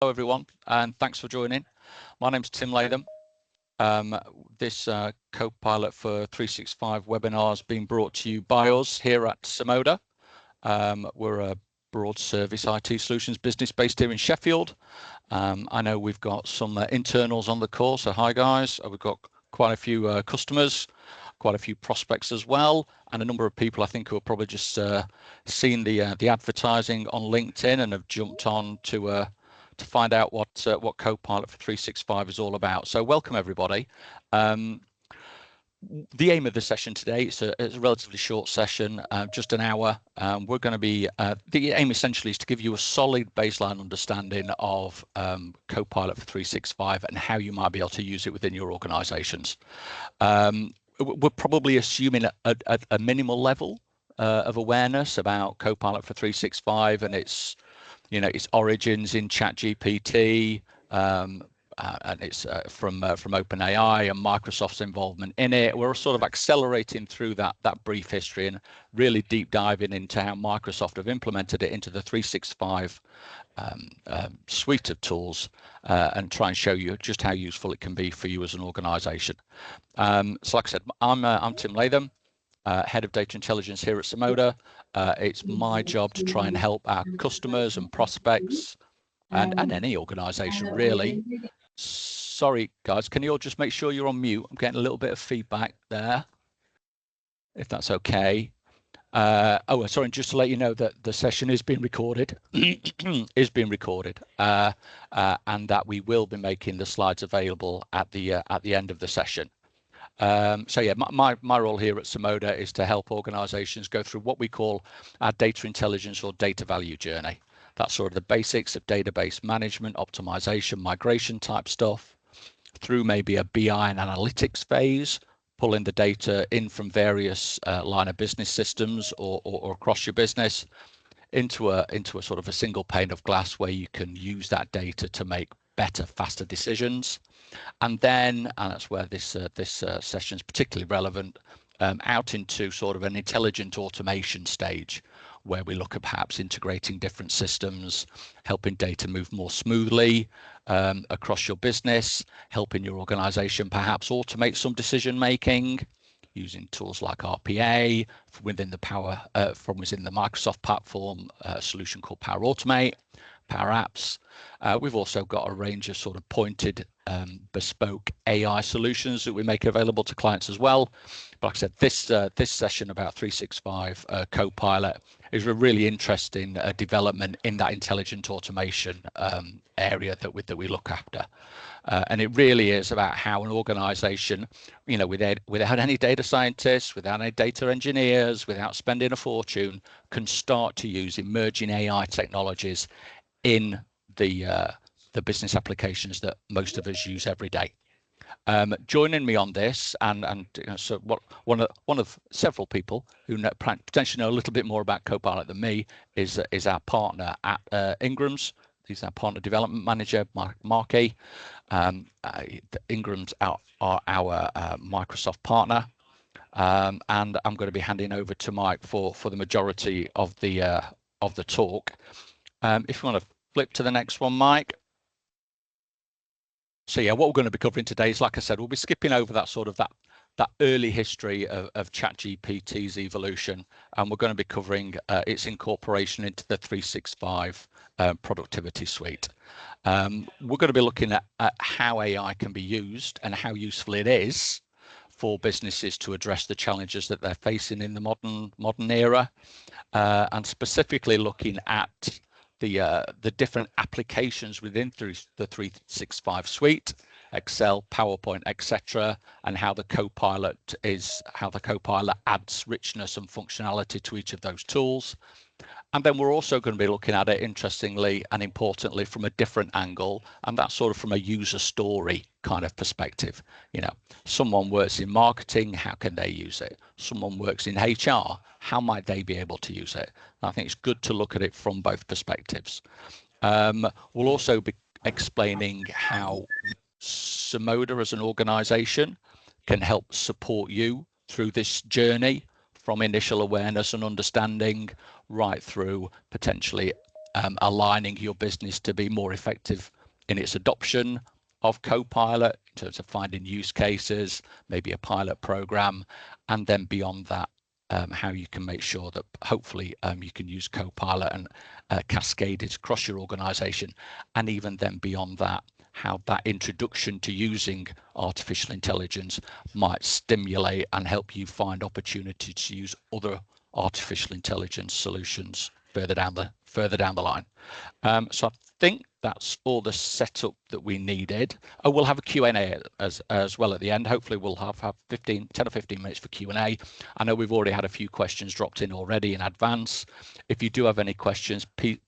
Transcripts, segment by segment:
Hello everyone, and thanks for joining. My name's Tim Latham. This Copilot for 365 webinar is being brought to you by us here at Simoda. We're a broad service IT solutions business based here in Sheffield. I know we've got some internals on the call, so hi guys. We've got quite a few customers, quite a few prospects as well, and a number of people I think who have probably just seen the advertising on LinkedIn and have jumped on to find out what Copilot for 365 is all about. So welcome everybody. The aim of the session today, it's a relatively short session, just an hour. We're going to be, the aim essentially is to give you a solid baseline understanding of Copilot for 365 and how you might be able to use it within your organizations. We're probably assuming a minimal level of awareness about Copilot for 365 and its origins in ChatGPT, and it's from OpenAI and Microsoft's involvement in it. We're sort of accelerating through that brief history and really deep diving into how Microsoft have implemented it into the 365 suite of tools, and try and show you just how useful it can be for you as an organization. So like I said, I'm Tim Latham, Head of Data Intelligence here at Simoda. It's my job to try and help our customers and prospects and any organization really. Sorry guys, can you all just make sure you're on mute? I'm getting a little bit of feedback there, if that's okay. Oh, sorry, and just to let you know that the session is being recorded, and that we will be making the slides available at the end of the session. So yeah, my role here at Simoda is to help organizations go through what we call our data intelligence or data value journey. That's sort of the basics of database management, optimization, migration type stuff, through maybe a BI and analytics phase, pulling the data in from various line of business systems or across your business into a sort of a single pane of glass where you can use that data to make better, faster decisions. And then, and that's where this session is particularly relevant, out into sort of an intelligent automation stage, where we look at perhaps integrating different systems, helping data move more smoothly across your business, helping your organization perhaps automate some decision making using tools like RPA within the from within the Microsoft platform, a solution called Power Automate, Power Apps. We've also got a range of sort of pointed bespoke AI solutions that we make available to clients as well. But like I said, this session about 365 Copilot is a really interesting development in that intelligent automation area that we look after. And it really is about how an organization, without any data scientists, without any data engineers, without spending a fortune, can start to use emerging AI technologies in the business applications that most of us use every day. Joining me on this, so one of several people who potentially know a little bit more about Copilot than me is our partner at Ingram's. He's our partner development manager, Marky. Ingram's are our Microsoft partner, and I'm going to be handing over to Mike for the majority of the talk. If you want to flip to the next one, Mike. So yeah, what we're going to be covering today is, like I said, we'll be skipping over that sort of that early history of ChatGPT's evolution, and we're going to be covering its incorporation into the 365 productivity suite. We're going to be looking at how AI can be used and how useful it is for businesses to address the challenges that they're facing in the modern era, and specifically looking at the different applications within the 365 suite, Excel, PowerPoint, etc., and how the Copilot adds richness and functionality to each of those tools. And then we're also going to be looking at it, interestingly and importantly, from a different angle, and that's sort of from a user story kind of perspective. Someone works in marketing, how can they use it? Someone works in HR, how might they be able to use it? And I think it's good to look at it from both perspectives. We'll also be explaining how Simoda as an organization can help support you through this journey, from initial awareness and understanding right through potentially aligning your business to be more effective in its adoption of Copilot in terms of finding use cases, maybe a pilot program, and then beyond that, how you can make sure that hopefully you can use Copilot and cascade it across your organization, and even then beyond that, how that introduction to using artificial intelligence might stimulate and help you find opportunities to use other artificial intelligence solutions further down the line. So I think that's all the setup that we needed. Oh, we'll have a Q&A as well at the end. Hopefully we'll have 10 or 15 minutes for Q&A. I know we've already had a few questions dropped in already in advance. If you do have any questions,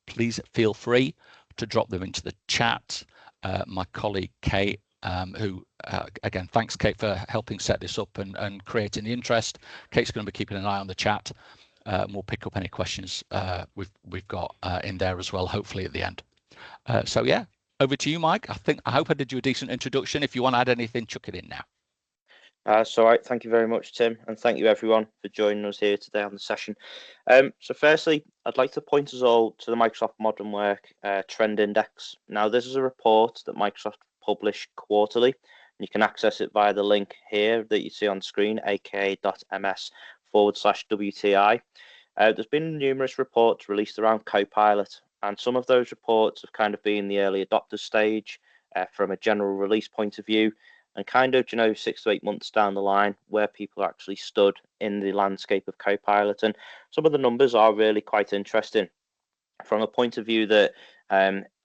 please feel free to drop them into the chat. My colleague Kate, who again, thanks Kate for helping set this up and creating the interest. Kate's going to be keeping an eye on the chat. And we'll pick up any questions we've got in there as well, hopefully at the end. So yeah, over to you, Mike. I hope I did you a decent introduction. If you want to add anything, chuck it in now. Thank you very much, Tim, and thank you everyone for joining us here today on the session. So firstly, I'd like to point us all to the Microsoft Modern Work Trend Index. Now, this is a report that Microsoft publish quarterly, and you can access it via the link here that you see on screen, aka.ms/WTI. There's been numerous reports released around Copilot, and some of those reports have kind of been the early adopter stage from a general release point of view, and kind of, 6 to 8 months down the line where people are actually stood in the landscape of Copilot. And some of the numbers are really quite interesting from a point of view that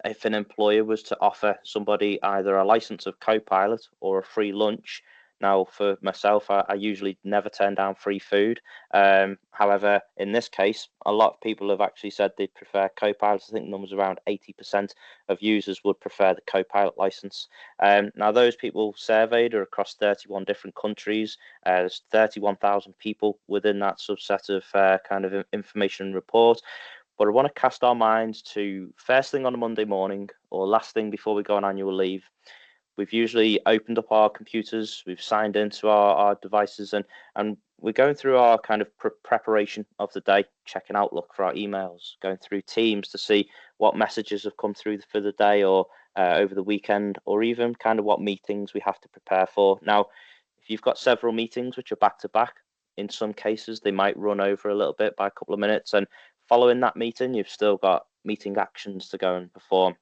if an employer was to offer somebody either a license of Copilot or a free lunch. Now, for myself, I usually never turn down free food. However, in this case, a lot of people have actually said they'd prefer Copilot. I think the numbers around 80% of users would prefer the Copilot license. Now, those people surveyed are across 31 different countries. There's 31,000 people within that subset of kind of information report. But I want to cast our minds to first thing on a Monday morning or last thing before we go on annual leave. We've usually opened up our computers, we've signed into our devices, and we're going through our kind of preparation of the day, checking Outlook for our emails, going through Teams to see what messages have come through for the day or over the weekend, or even kind of what meetings we have to prepare for. Now, if you've got several meetings which are back to back, in some cases they might run over a little bit by a couple of minutes, and following that meeting, you've still got meeting actions to go and perform.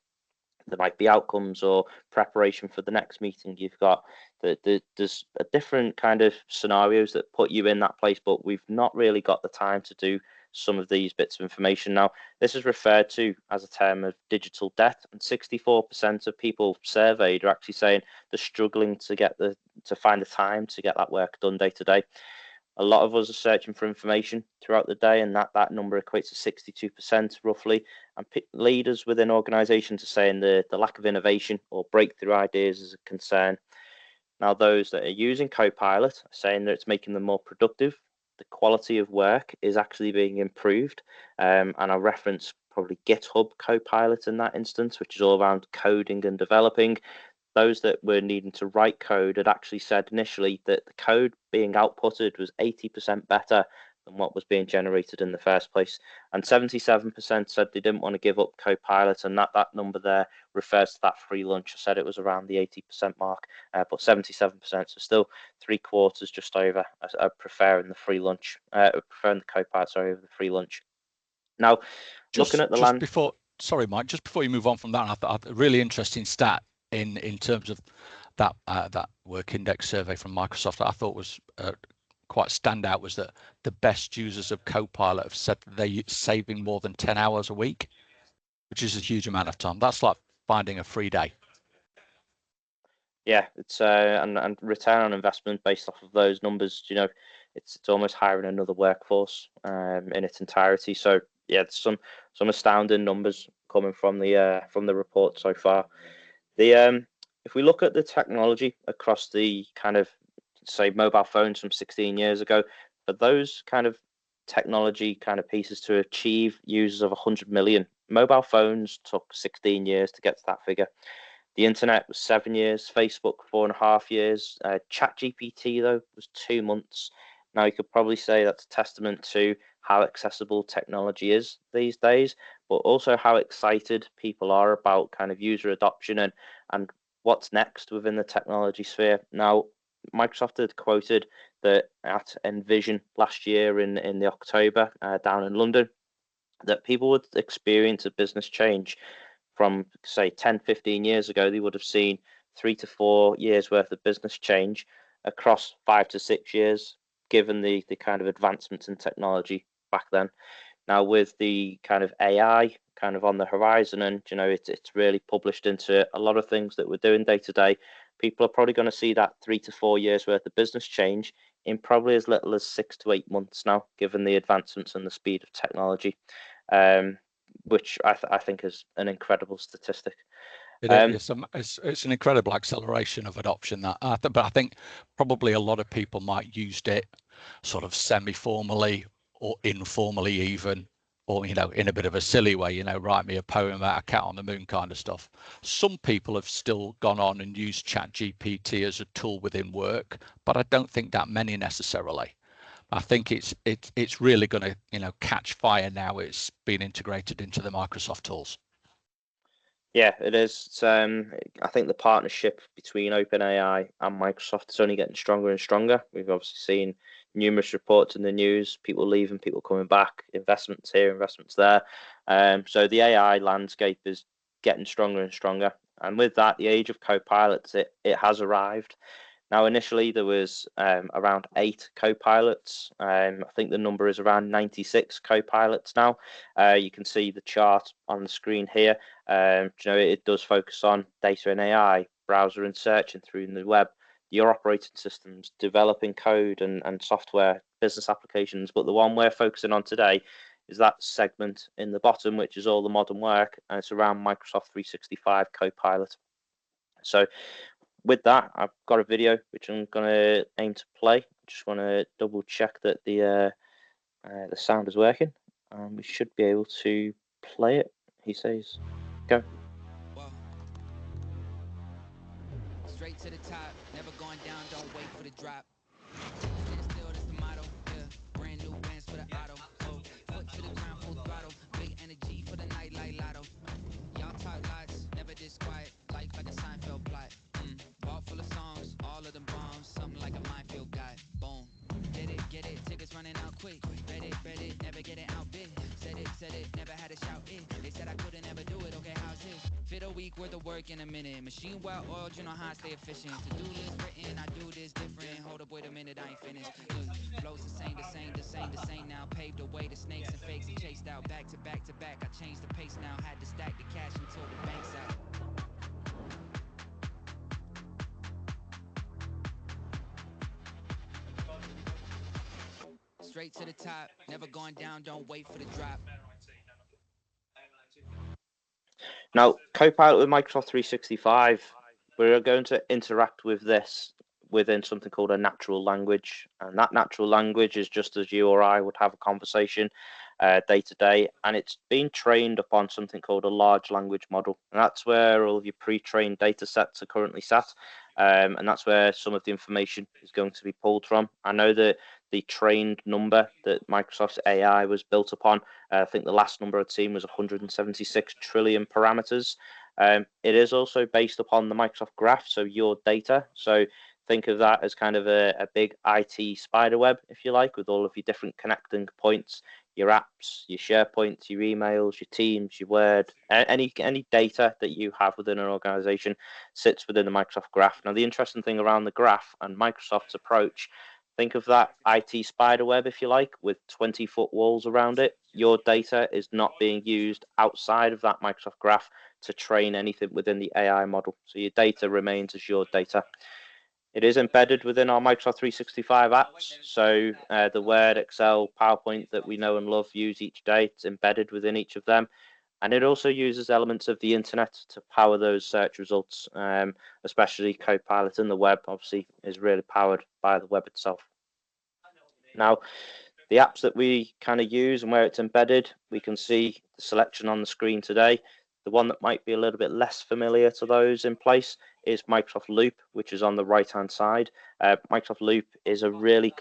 There might be outcomes or preparation for the next meeting. You've got there's a different kind of scenarios that put you in that place, but we've not really got the time to do some of these bits of information. Now, this is referred to as a term of digital debt, and 64% of people surveyed are actually saying they're struggling to find the time to get that work done day to day. A lot of us are searching for information throughout the day, and that number equates to 62% roughly. And leaders within organizations are saying the lack of innovation or breakthrough ideas is a concern. Now, those that are using Copilot are saying that it's making them more productive. The quality of work is actually being improved. And I reference probably GitHub Copilot in that instance, which is all around coding and developing. Those that were needing to write code had actually said initially that the code being outputted was 80% better than what was being generated in the first place. And 77% said they didn't want to give up Copilot, and that number there refers to that free lunch. I said it was around the 80% mark, but 77%, so still 3/4, just over, are preferring the free lunch, preferring the Copilot, over the free lunch. Now, looking at the Sorry, Mike, just before you move on from that, I thought a really interesting stat in terms of that work index survey from Microsoft, I thought was quite standout, was that the best users of Copilot have said that they're saving more than 10 hours a week, which is a huge amount of time. That's like finding a free day. Yeah, it's and return on investment based off of those numbers, it's almost hiring another workforce in its entirety. So yeah, some astounding numbers coming from the report so far. If we look at the technology across the kind of, say, mobile phones from 16 years ago, for those kind of technology kind of pieces to achieve users of 100 million, mobile phones took 16 years to get to that figure. The internet was 7 years, Facebook 4.5 years, ChatGPT though was 2 months. Now you could probably say that's a testament to how accessible technology is these days, but also how excited people are about kind of user adoption and what's next within the technology sphere. Now, Microsoft had quoted that at Envision last year in the October down in London, that people would experience a business change from, say, 10, 15 years ago. They would have seen 3 to 4 years worth of business change across 5 to 6 years, given the kind of advancements in technology back then. Now, with the kind of AI kind of on the horizon, and it's really published into a lot of things that we're doing day to day, people are probably going to see that 3 to 4 years worth of business change in probably as little as 6 to 8 months now, given the advancements and the speed of technology, which I think is an incredible statistic. It's an incredible acceleration of adoption. But I think probably a lot of people might used it sort of semi-formally or informally even, or in a bit of a silly way, write me a poem about a cat on the moon kind of stuff. Some people have still gone on and used ChatGPT as a tool within work, but I don't think that many necessarily. I think it's really going to catch fire now. It's been integrated into the Microsoft tools. Yeah, it is. I think the partnership between OpenAI and Microsoft is only getting stronger and stronger. We've obviously seen numerous reports in the news, people leaving, people coming back, investments here, investments there. So the AI landscape is getting stronger and stronger. And with that, the age of Copilots, it has arrived. Now, initially, there was around 8 co-pilots. I think the number is around 96 co-pilots now. You can see the chart on the screen here. It does focus on data and AI, browser and searching through the web, your operating systems, developing code and software, business applications. But the one we're focusing on today is that segment in the bottom, which is all the modern work, and it's around Microsoft 365 Copilot. So with that, I've got a video which I'm going to aim to play. Just want to double check that the sound is working, and we should be able to play it. He says, "Go." Whoa. Straight to the top, never going down, don't wait for the drop. Stand still, that's the motto. Yeah, brand new bands for the auto. Oh, foot to the ground, full throttle. Big energy for the night like lotto. Y'all talk lots, never this quiet. Like a Seinfeld plot. Vault full of songs, all of them bombs. Something like a minefield guy. Boom. Get it, tickets running out quick. Bet it, never get it outbid. Said it, never had to shout it. They said I couldn't ever do it, okay, how's this? Fit a week worth of work in a minute. Machine well oiled, you know how I stay efficient. To-do list written, I do this different. Hold up, wait a minute, I ain't finished. Look, flows the same now. Paved the way to snakes and fakes and chased out. Back to back to back, I changed the pace now. Had to stack the cash until the bank's out. Straight to the top, never going down, don't wait for the drop. Now, Copilot with Microsoft 365, we're going to interact with this within something called a natural language. And that natural language is just as you or I would have a conversation day to day. And it's being trained upon something called a large language model. And that's where all of your pre-trained data sets are currently sat. And that's where some of the information is going to be pulled from. I know that the trained number that Microsoft's AI was built upon, I think the last number I'd seen was 176 trillion parameters. It is also based upon the Microsoft Graph, so your data. So think of that as kind of a big IT spider web, if you like, with all of your different connecting points, your apps, your SharePoint, your emails, your Teams, your Word, any data that you have within an organization sits within the Microsoft Graph. Now, the interesting thing around the Graph and Microsoft's approach, think of that IT spider web, if you like, with 20-foot walls around it. Your data is not being used outside of that Microsoft Graph to train anything within the AI model. So your data remains as your data. It is embedded within our Microsoft 365 apps. So the Word, Excel, PowerPoint that we know and love, use each day, it's embedded within each of them. And it also uses elements of the internet to power those search results, especially Copilot in the web, obviously, is really powered by the web itself. Now, the apps that we kind of use and where it's embedded, we can see the selection on the screen today. The one that might be a little bit less familiar to those in place is Microsoft Loop, which is on the right-hand side. Microsoft Loop is a really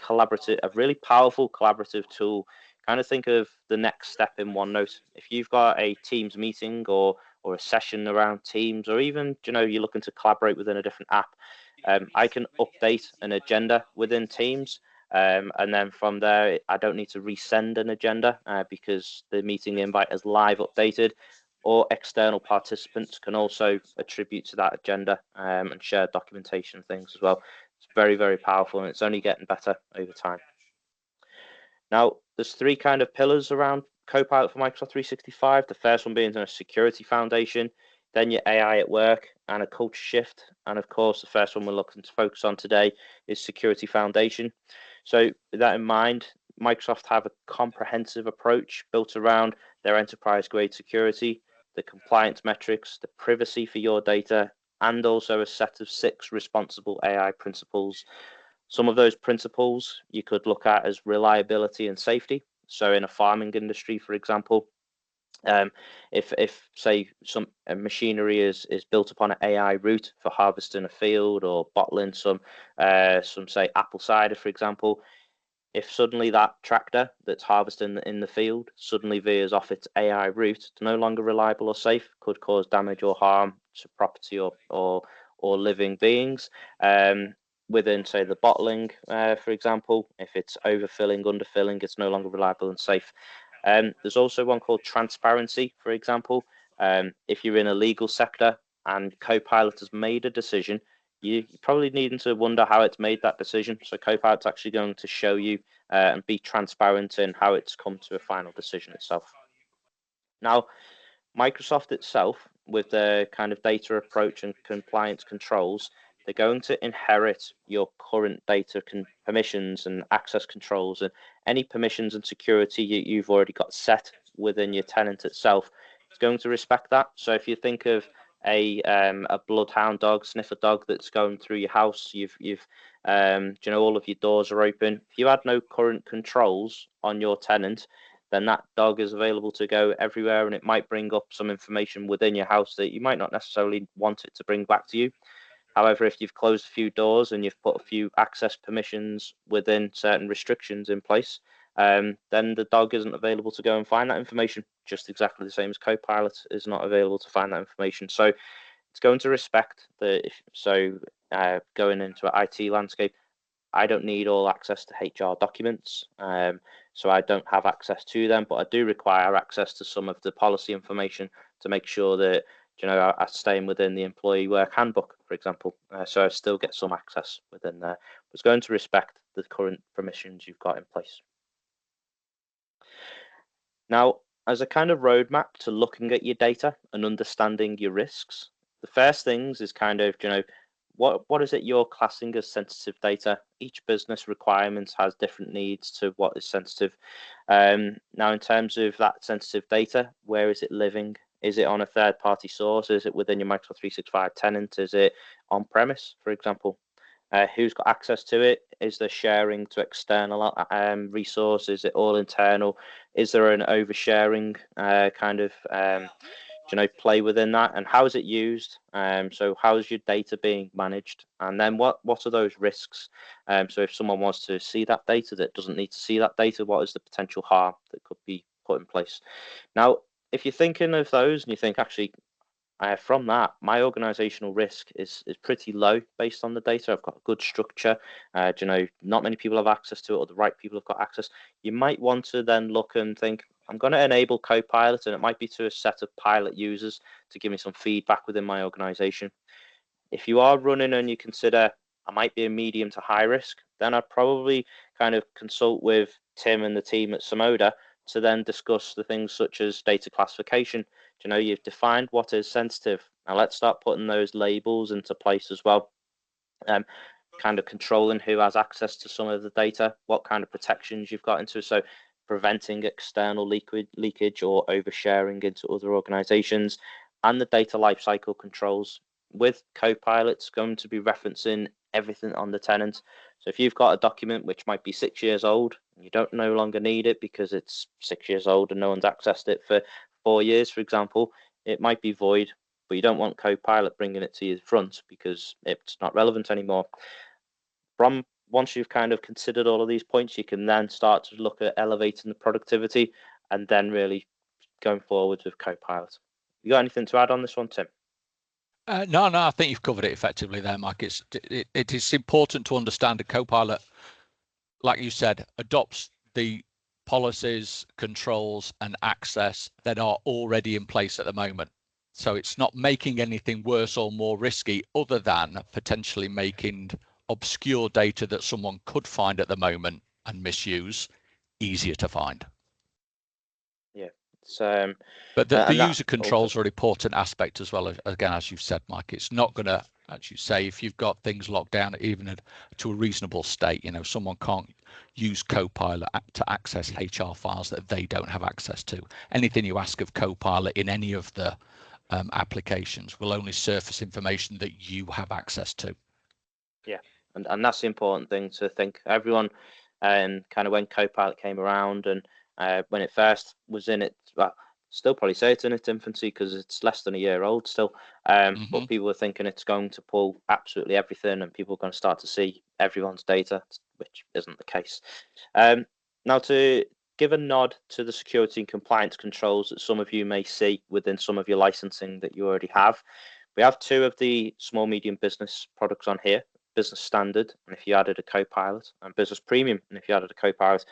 powerful collaborative tool kind of think of the next step in OneNote. If you've got a Teams meeting or a session around Teams, or even you're looking to collaborate within a different app, I can update an agenda within Teams. And then from there, I don't need to resend an agenda because the meeting invite is live updated, or external participants can also attribute to that agenda and share documentation things as well. It's very, very powerful, and it's only getting better over time. Now, there's three kind of pillars around Copilot for Microsoft 365. The first one being a security foundation, then your AI at work and a culture shift. And of course, the first one we're looking to focus on today is security foundation. So with that in mind, Microsoft have a comprehensive approach built around their enterprise grade security, the compliance metrics, the privacy for your data, and also a set of 6 responsible AI principles. Some of those principles you could look at as reliability and safety. So in a farming industry, for example, if say some machinery is built upon an AI route for harvesting a field or bottling some say apple cider, for example, if suddenly that tractor that's harvesting in the field suddenly veers off its AI route, it's no longer reliable or safe, could cause damage or harm to property or living beings. Within, say, the bottling, for example, if it's overfilling, underfilling, it's no longer reliable and safe. There's also one called transparency, for example. If you're in a legal sector and Copilot has made a decision, you're probably needing to wonder how it's made that decision. So Copilot's actually going to show you and be transparent in how it's come to a final decision itself. Now, Microsoft itself, with their kind of data approach and compliance controls, they're going to inherit your current data permissions and access controls, and any permissions and security you've already got set within your tenant itself. It's going to respect that. So if you think of a bloodhound dog, sniffer dog that's going through your house, you've all of your doors are open. If you had no current controls on your tenant, then that dog is available to go everywhere, and it might bring up some information within your house that you might not necessarily want it to bring back to you. However, if you've closed a few doors and you've put a few access permissions within certain restrictions in place, then the dog isn't available to go and find that information, just exactly the same as Copilot is not available to find that information. So it's going to respect going into an IT landscape, I don't need all access to HR documents, so I don't have access to them, but I do require access to some of the policy information to make sure that I'm staying within the employee work handbook, for example. So I still get some access within there. It's going to respect the current permissions you've got in place. Now, as a kind of roadmap to looking at your data and understanding your risks, the first things is kind of what is it you're classing as sensitive data? Each business requirement has different needs to what is sensitive. Now, in terms of that sensitive data, where is it living? Is it on a third-party source? Is it within your Microsoft 365 tenant? Is it on-premise, for example? Who's got access to it? Is there sharing to external resources? Is it all internal? Is there an oversharing play within that, and how is it used? So how is your data being managed, and then what are those risks? So if someone wants to see that data that doesn't need to see that data, what is the potential harm that could be put in place? Now, if you're thinking of those and you think actually from that, my organizational risk is pretty low based on the data. I've got a good structure. Not many people have access to it, or the right people have got access. You might want to then look and think, I'm going to enable Copilot, and it might be to a set of pilot users to give me some feedback within my organization. If you are running and you consider I might be a medium to high risk, then I'd probably kind of consult with Tim and the team at Samoda to then discuss the things such as data classification. You've defined what is sensitive. Now let's start putting those labels into place as well. Kind of controlling who has access to some of the data, what kind of protections you've got into it. So preventing external leakage or oversharing into other organizations, and the data lifecycle controls. With Copilot, it's going to be referencing everything on the tenant. So if you've got a document which might be 6 years old, and you don't no longer need it because it's 6 years old and no one's accessed it for 4 years, for example, it might be void, but you don't want Copilot bringing it to your front because it's not relevant anymore. From once you've kind of considered all of these points, you can then start to look at elevating the productivity and then really going forward with Copilot. You got anything to add on this one, Tim? No, I think you've covered it effectively there, Mike. It is important to understand a Copilot, like you said, adopts the policies, controls, and access that are already in place at the moment. So it's not making anything worse or more risky, other than potentially making obscure data that someone could find at the moment and misuse easier to find. Yeah. But the user controls are an important aspect as well. Again, as you've said, Mike, it's not going to, as you say, if you've got things locked down even to a reasonable state, someone can't use Copilot to access HR files that they don't have access to. Anything you ask of Copilot in any of the applications will only surface information that you have access to. Yeah, and that's the important thing to think. Everyone, kind of when Copilot came around and when it first was in it, well, still probably say it's in its infancy because it's less than a year old still. But people are thinking it's going to pull absolutely everything, and people are going to start to see everyone's data, which isn't the case. Now, to give a nod to the security and compliance controls that some of you may see within some of your licensing that you already have, we have two of the small medium business products on here: Business Standard, and if you added a Copilot, and Business Premium, and if you added a Copilot.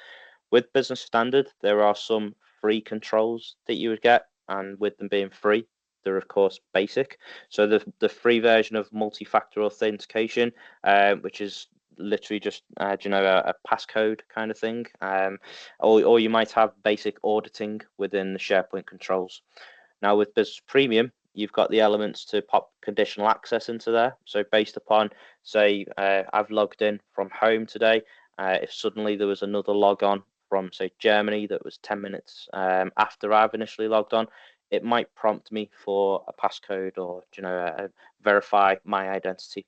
With Business Standard, there are some free controls that you would get, and with them being free, they're of course basic. So the free version of multi-factor authentication, which is literally just a passcode kind of thing, or you might have basic auditing within the SharePoint controls. Now with Business Premium, you've got the elements to pop conditional access into there. So based upon, say, I've logged in from home today, if suddenly there was another log on from, say, Germany that was 10 minutes after I've initially logged on, it might prompt me for a passcode or verify my identity.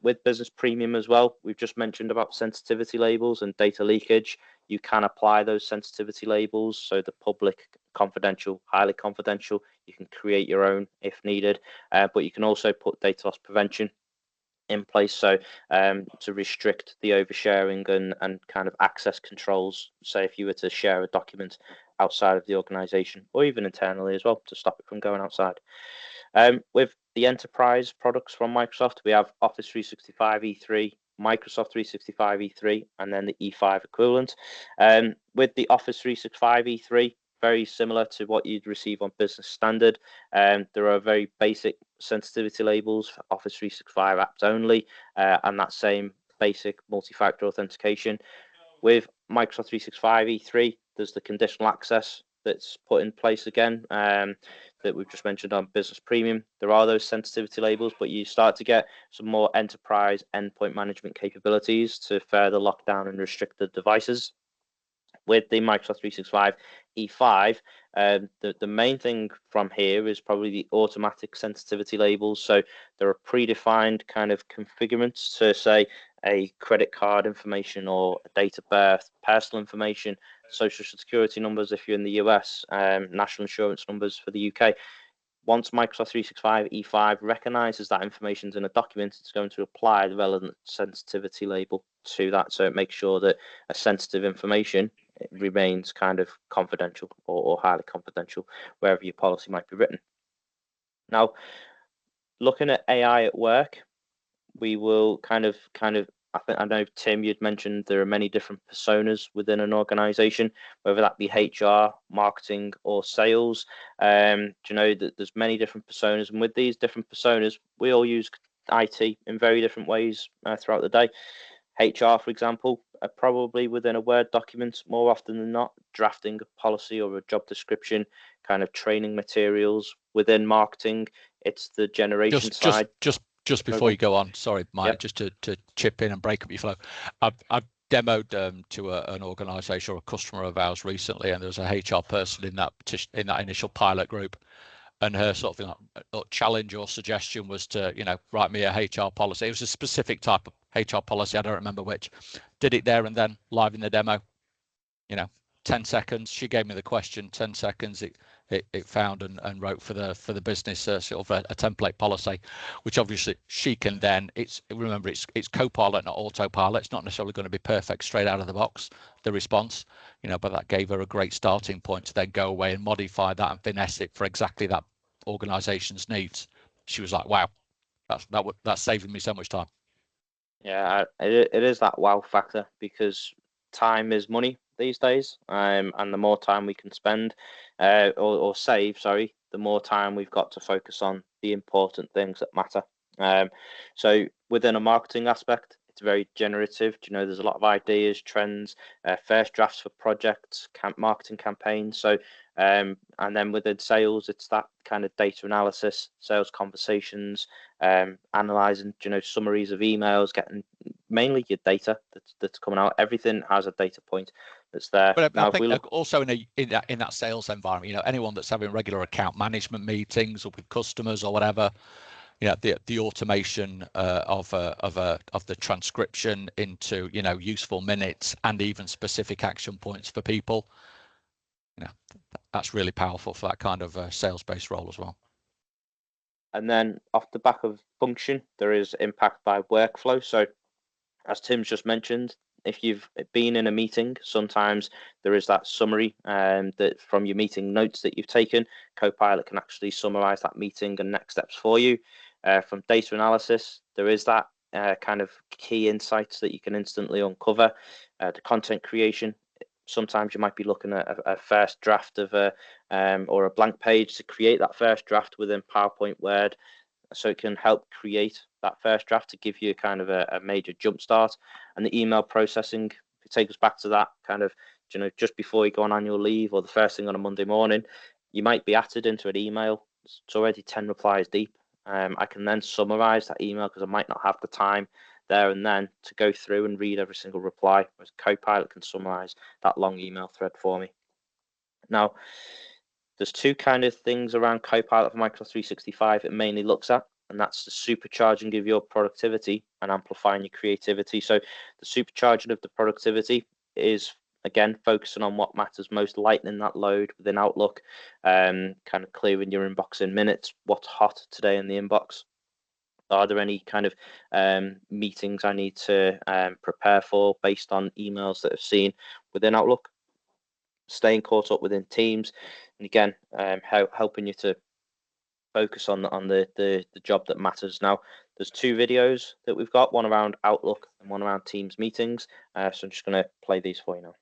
With Business Premium as well, we've just mentioned about sensitivity labels and data leakage. You can apply those sensitivity labels, so the public, confidential, highly confidential. You can create your own if needed, but you can also put data loss prevention in place, so to restrict the oversharing and kind of access controls. Say if you were to share a document outside of the organization or even internally as well, to stop it from going outside. With the enterprise products from Microsoft, we have Office 365 E3, Microsoft 365 E3, and then the E5 equivalent. With the Office 365 E3, very similar to what you'd receive on Business Standard. There are very basic sensitivity labels for Office 365 apps only, and that same basic multi-factor authentication. With Microsoft 365 E3, there's the conditional access that's put in place again, that we've just mentioned on Business Premium. There are those sensitivity labels, but you start to get some more enterprise endpoint management capabilities to further lock down and restrict the devices. With the Microsoft 365 E5, the main thing from here is probably the automatic sensitivity labels. So there are predefined kind of configurements to, say, a credit card information or a date of birth, personal information, social security numbers if you're in the US, national insurance numbers for the UK. Once Microsoft 365 E5 recognizes that information's in a document, it's going to apply the relevant sensitivity label to that. So it makes sure that a sensitive information, it remains kind of confidential or highly confidential, wherever your policy might be written. Now, looking at AI at work, we will kind of I know, Tim, you'd mentioned there are many different personas within an organization, whether that be HR, marketing, or sales. That there's many different personas, and with these different personas, we all use IT in very different ways throughout the day. HR, for example, are probably within a Word document more often than not, drafting a policy or a job description, kind of training materials. Within marketing, it's the generation side. Just before you go on, sorry, Mike, yep. Just to chip in and break up your flow. I've demoed to an organisation or a customer of ours recently, and there was a HR person in that initial pilot group, and her sort of challenge or suggestion was to write me a HR policy. It was a specific type of HR policy, I don't remember which. Did it there and then, live in the demo. 10 seconds. She gave me the question, 10 seconds. it found and wrote for the business sort of a template policy, which obviously she can then, remember it's Copilot, not autopilot. It's not necessarily going to be perfect straight out of the box, the response, but that gave her a great starting point to then go away and modify that and finesse it for exactly that organization's needs. She was like, wow, that's saving me so much time. Yeah, it is that wow factor, because time is money these days, and the more time we can spend or save, sorry, the more time we've got to focus on the important things that matter. So within a marketing aspect, it's very generative. There's a lot of ideas, trends, first drafts for projects, marketing campaigns. So and then within sales, it's that kind of data analysis, sales conversations, analyzing, summaries of emails, getting mainly your data that's coming out. Everything has a data point that's there. But Now, I if we think look, also in that sales environment, anyone that's having regular account management meetings or with customers or whatever, the automation of the transcription into useful minutes and even specific action points for people, that's really powerful for that kind of sales-based role as well. and then off the back of function, there is impact by workflow. So as Tim's just mentioned, if you've been in a meeting, sometimes there is that summary that from your meeting notes that you've taken. Copilot can actually summarize that meeting and next steps for you. From data analysis, there is that kind of key insights that you can instantly uncover. The content creation, sometimes you might be looking at a first draft of or a blank page to create that first draft within PowerPoint, Word, so it can help create that first draft to give you kind of a major jump start. And the email processing, if it takes us back to that kind of, just before you go on annual leave or the first thing on a Monday morning, you might be added into an email. It's already 10 replies deep. I can then summarize that email because I might not have the time there and then to go through and read every single reply, whereas Copilot can summarize that long email thread for me. Now, there's two kind of things around Copilot for Microsoft 365 it mainly looks at, and that's the supercharging of your productivity and amplifying your creativity. So the supercharging of the productivity is, again, focusing on what matters most, lightening that load within Outlook, kind of clearing your inbox in minutes, what's hot today in the inbox. Are there any kind of meetings I need to prepare for based on emails that I've seen within Outlook? Staying caught up within Teams, and again, helping you to focus on the job that matters. Now, there's two videos that we've got, one around Outlook and one around Teams meetings. So I'm just going to play these for you now.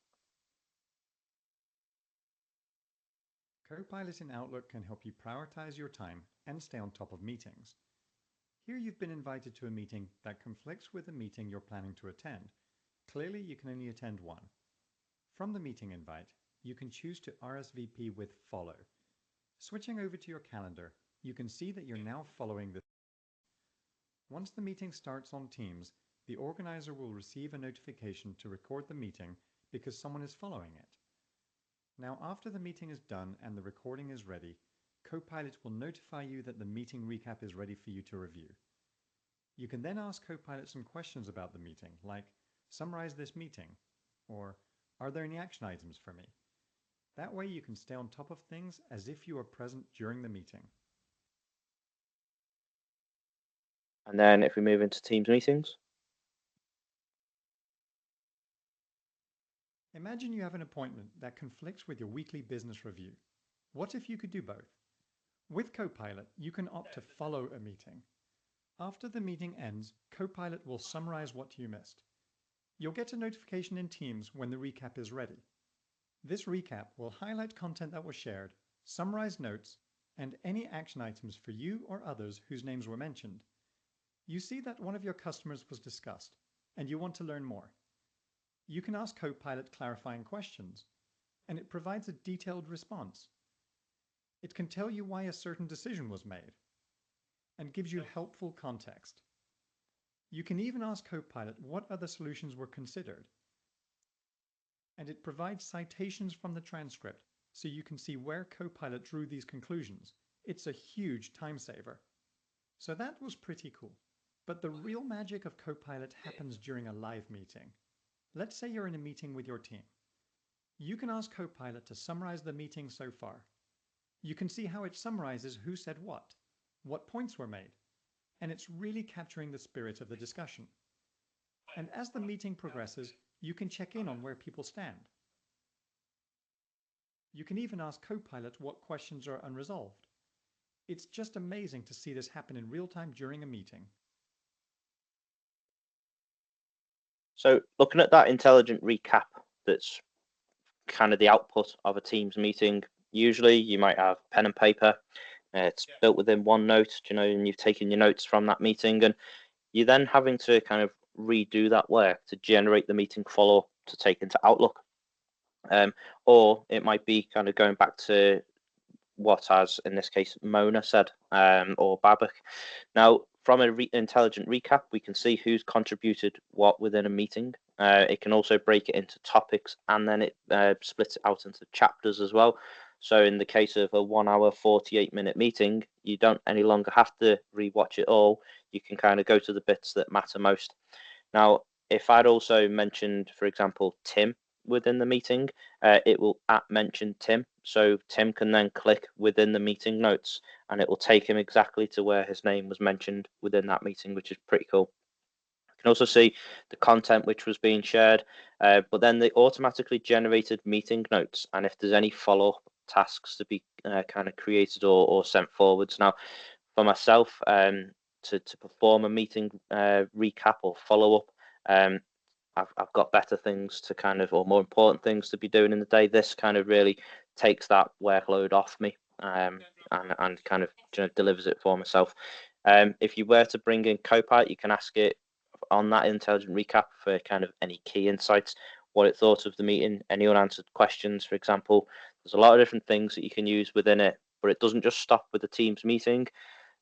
Copilot in Outlook can help you prioritize your time and stay on top of meetings. Here you've been invited to a meeting that conflicts with a meeting you're planning to attend. Clearly, you can only attend one. From the meeting invite, you can choose to RSVP with follow. Switching over to your calendar, you can see that you're now following the. Once the meeting starts on Teams, the organizer will receive a notification to record the meeting because someone is following it. Now, after the meeting is done and the recording is ready, Copilot will notify you that the meeting recap is ready for you to review. You can then ask Copilot some questions about the meeting, like, summarize this meeting, or are there any action items for me? That way you can stay on top of things as if you were present during the meeting. And then if we move into Teams meetings. Imagine you have an appointment that conflicts with your weekly business review. What if you could do both? With Copilot, you can opt to follow a meeting. After the meeting ends, Copilot will summarize what you missed. You'll get a notification in Teams when the recap is ready. This recap will highlight content that was shared, summarize notes, and any action items for you or others whose names were mentioned. You see that one of your customers was discussed, and you want to learn more. You can ask Copilot clarifying questions, and it provides a detailed response. It can tell you why a certain decision was made, and gives you helpful context. You can even ask Copilot what other solutions were considered, and it provides citations from the transcript so you can see where Copilot drew these conclusions. It's a huge time saver. So that was pretty cool. But the real magic of Copilot happens during a live meeting. Let's say you're in a meeting with your team. You can ask Copilot to summarize the meeting so far. You can see how it summarizes who said what points were made, and it's really capturing the spirit of the discussion. And as the meeting progresses, you can check in on where people stand. You can even ask Copilot what questions are unresolved. It's just amazing to see this happen in real time during a meeting. So looking at that intelligent recap, that's kind of the output of a Teams meeting. Usually you might have pen and paper. It's built within OneNote, and you've taken your notes from that meeting, and you're then having to kind of redo that work to generate the meeting follow-up to take into Outlook. Or it might be kind of going back to what, as in this case, Mona said, or Babak. Now, from an intelligent recap, we can see who's contributed what within a meeting. It can also break it into topics, and then it splits it out into chapters as well. So in the case of a 1 hour, 48-minute meeting, you don't any longer have to rewatch it all. You can kind of go to the bits that matter most. Now, if I'd also mentioned, for example, Tim within the meeting, it will mention Tim. So Tim can then click within the meeting notes, and it will take him exactly to where his name was mentioned within that meeting, which is pretty cool. You can also see the content which was being shared, but then the automatically generated meeting notes, and if there's any follow-up tasks to be kind of created or sent forwards. Now, for myself, to perform a meeting recap or follow-up, I've got better things to kind of, or more important things to be doing in the day. This kind of really takes that workload off me, and kind of delivers it for myself. If you were to bring in Copilot, you can ask it on that intelligent recap for kind of any key insights, what it thought of the meeting, any unanswered questions, for example. There's a lot of different things that you can use within it, but it doesn't just stop with the Teams meeting.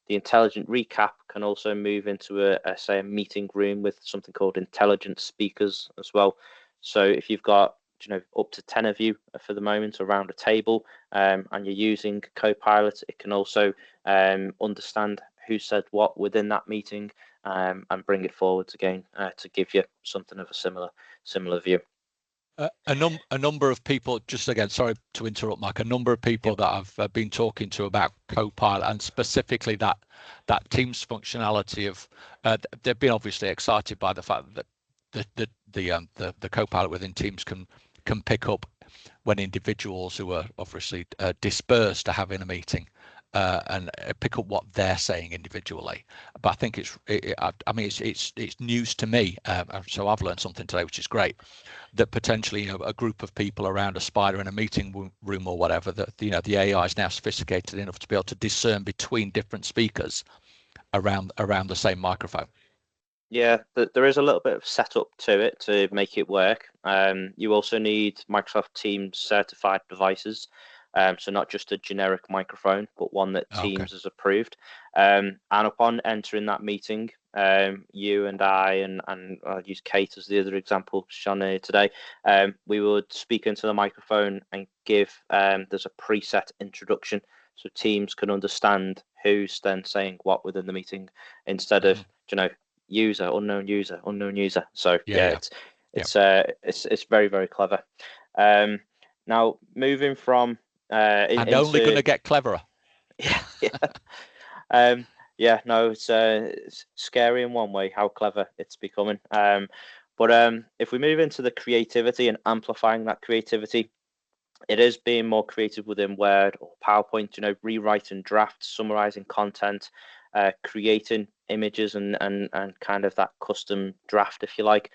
The intelligent recap can also move into a meeting room with something called intelligent speakers as well. So if you've got up to 10 of you for the moment around a table, and you're using Copilot, it can also understand who said what within that meeting, and bring it forwards again to give you something of a similar view. A number of people, just again, sorry to interrupt, Mike, a number of people that I've been talking to about Copilot, and specifically that Teams functionality of, they've been obviously excited by the fact that the Copilot within Teams can pick up when individuals who are obviously dispersed are having a meeting, and pick up what they're saying individually. But I think it's news to me, so I've learned something today, which is great. That potentially, a group of people around a spider in a meeting room or whatever, that the AI is now sophisticated enough to be able to discern between different speakers around the same microphone. Yeah, there is a little bit of setup to it to make it work. You also need Microsoft Teams certified devices, so not just a generic microphone, but one that Teams has approved. And upon entering that meeting, you and I, and I'll use Kate as the other example shown here today, we would speak into the microphone and give, there's a preset introduction, so Teams can understand who's then saying what within the meeting, instead of user, unknown user, unknown user. So it's very, very clever. Now moving from and only going to get cleverer. It's scary in one way how clever it's becoming. But if we move into the creativity and amplifying that creativity, it is being more creative within Word or PowerPoint, rewriting drafts, summarizing content, creating images and kind of that custom draft, if you like.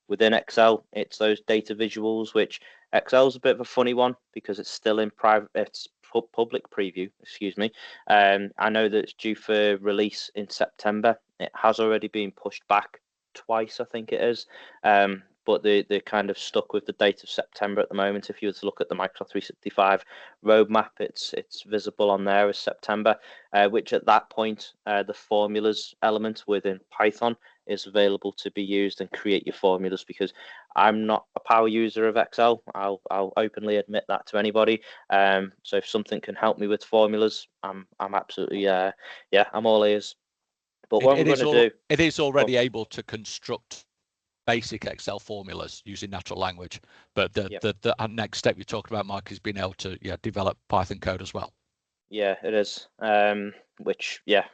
Within Excel, it's those data visuals, which Excel's a bit of a funny one because it's still in public preview, excuse me. I know that it's due for release in September. It has already been pushed back twice, I think it is. But they're kind of stuck with the date of September at the moment. If you were to look at the Microsoft 365 roadmap, it's visible on there as September, which at that point, the formulas element within Python is available to be used and create your formulas, because I'm not a power user of Excel. I'll openly admit that to anybody. So if something can help me with formulas, I'm absolutely, I'm all ears. But what we're going to do... It is already able to construct basic Excel formulas using natural language, but the next step you're talking about, Mike, is being able to develop Python code as well. Yeah, it is. Which, yeah,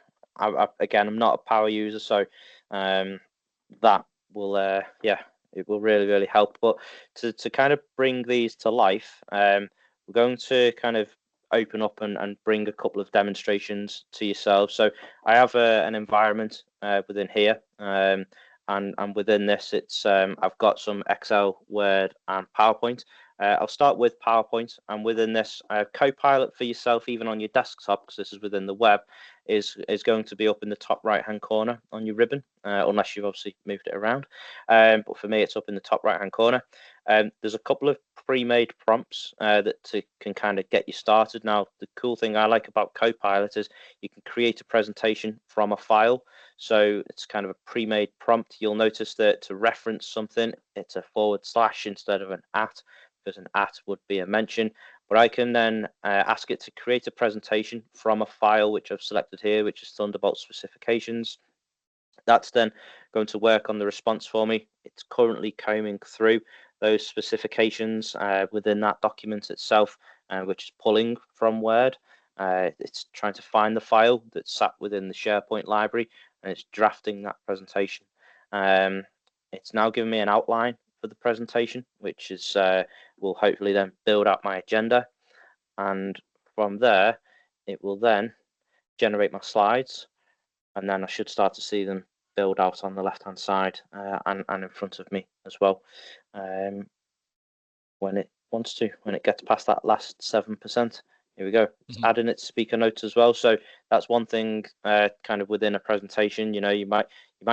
again, I'm not a power user, so that will, yeah, it will really, really help. But to kind of bring these to life, we're going to kind of open up and bring a couple of demonstrations to yourselves. So I have an environment within here, and within this, it's I've got some Excel, Word, and PowerPoint. I'll start with PowerPoint, and within this, Copilot for yourself, even on your desktop, because this is within the web, is going to be up in the top right-hand corner on your ribbon, unless you've obviously moved it around. But for me, it's up in the top right-hand corner. There's a couple of pre-made prompts that can kind of get you started. Now, the cool thing I like about Copilot is you can create a presentation from a file. So it's kind of a pre-made prompt. You'll notice that to reference something, it's a / instead of an at, because an at would be a mention. But I can then ask it to create a presentation from a file which I've selected here, which is Thunderbolt specifications. That's then going to work on the response for me. It's currently combing through those specifications within that document itself, which is pulling from Word. It's trying to find the file that's sat within the SharePoint library, and it's drafting that presentation. It's now giving me an outline for the presentation, which is will hopefully then build out my agenda, and from there it will then generate my slides, and then I should start to see them build out on the left hand side and in front of me as well. When it wants to, when it gets past that last 7%. Here we go. It's adding its speaker notes as well. So that's one thing kind of within a presentation. You know, you might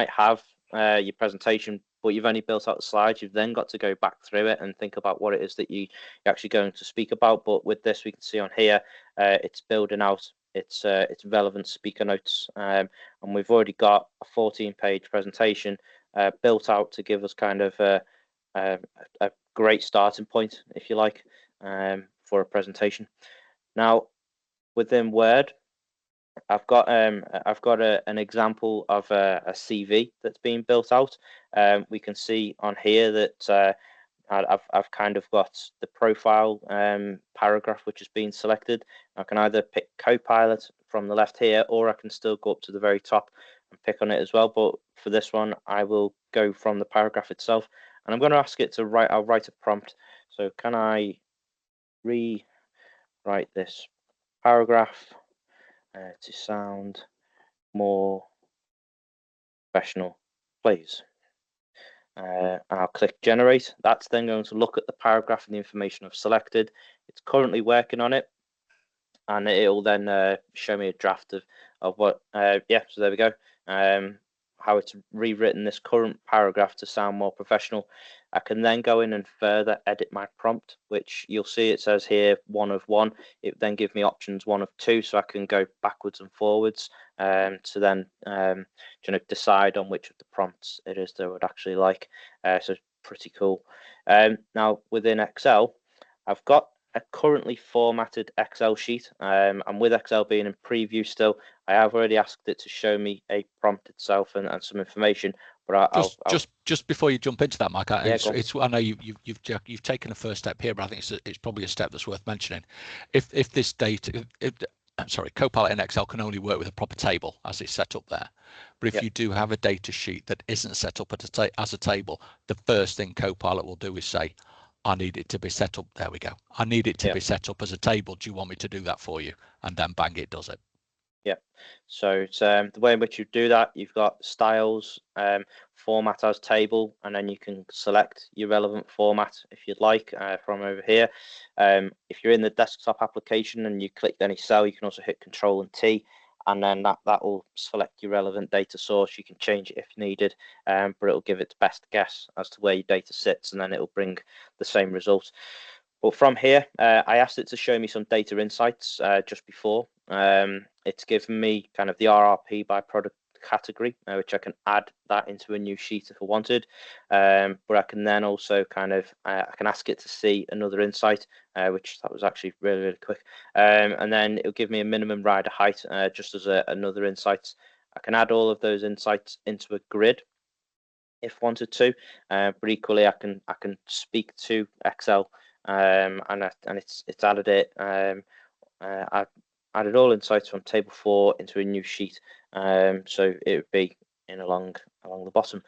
have your presentation, but you've only built out the slides. You've then got to go back through it and think about what it is that you're actually going to speak about. But with this, we can see on here, it's building out its relevant speaker notes. And we've already got a 14-page presentation built out to give us kind of a great starting point, if you like, for a presentation. Now, within Word, I've got an example of a CV that's being built out. We can see on here that I've kind of got the profile paragraph which has been selected. I can either pick Copilot from the left here, or I can still go up to the very top and pick on it as well. But for this one, I will go from the paragraph itself, and I'm going to ask it to write. I'll write a prompt. So can I rewrite this paragraph to sound more professional, please? And I'll click generate. That's then going to look at the paragraph and the information I've selected. It's currently working on it, and it'll then show me a draft of what, yeah, so there we go. How it's rewritten this current paragraph to sound more professional. I can then go in and further edit my prompt, which you'll see it says here 1 of 1. It then gives me options 1 of 2, so I can go backwards and forwards to then decide on which of the prompts it is that I would actually like. So it's pretty cool. Now within Excel, I've got a currently formatted Excel sheet, and with Excel being in preview still, I have already asked it to show me a prompt itself and some information. But just before you jump into that, Mike, yeah, I know you've taken a first step here, but I think it's probably a step that's worth mentioning. If this data, Copilot in Excel can only work with a proper table as it's set up there. But if you do have a data sheet that isn't set up as a table, the first thing Copilot will do is say, I need it to be set up. There we go. I need it to be set up as a table. Do you want me to do that for you? And then bang, it does it. Yeah. So it's the way in which you do that, you've got styles, format as table, and then you can select your relevant format if you'd like from over here. If you're in the desktop application and you click any cell, you can also hit Control and T, and then that will select your relevant data source. You can change it if needed, but it'll give its best guess as to where your data sits, and then it'll bring the same result. But from here, I asked it to show me some data insights just before. It's given me kind of the RRP by product category, which I can add that into a new sheet if I wanted. But I can then also kind of, I can ask it to see another insight, which that was actually really, really quick. And then it'll give me a minimum rider height just as another insight. I can add all of those insights into a grid if wanted to, but equally I can speak to Excel. And it's added it. added all insights from table 4 into a new sheet. So it would be in along the bottom.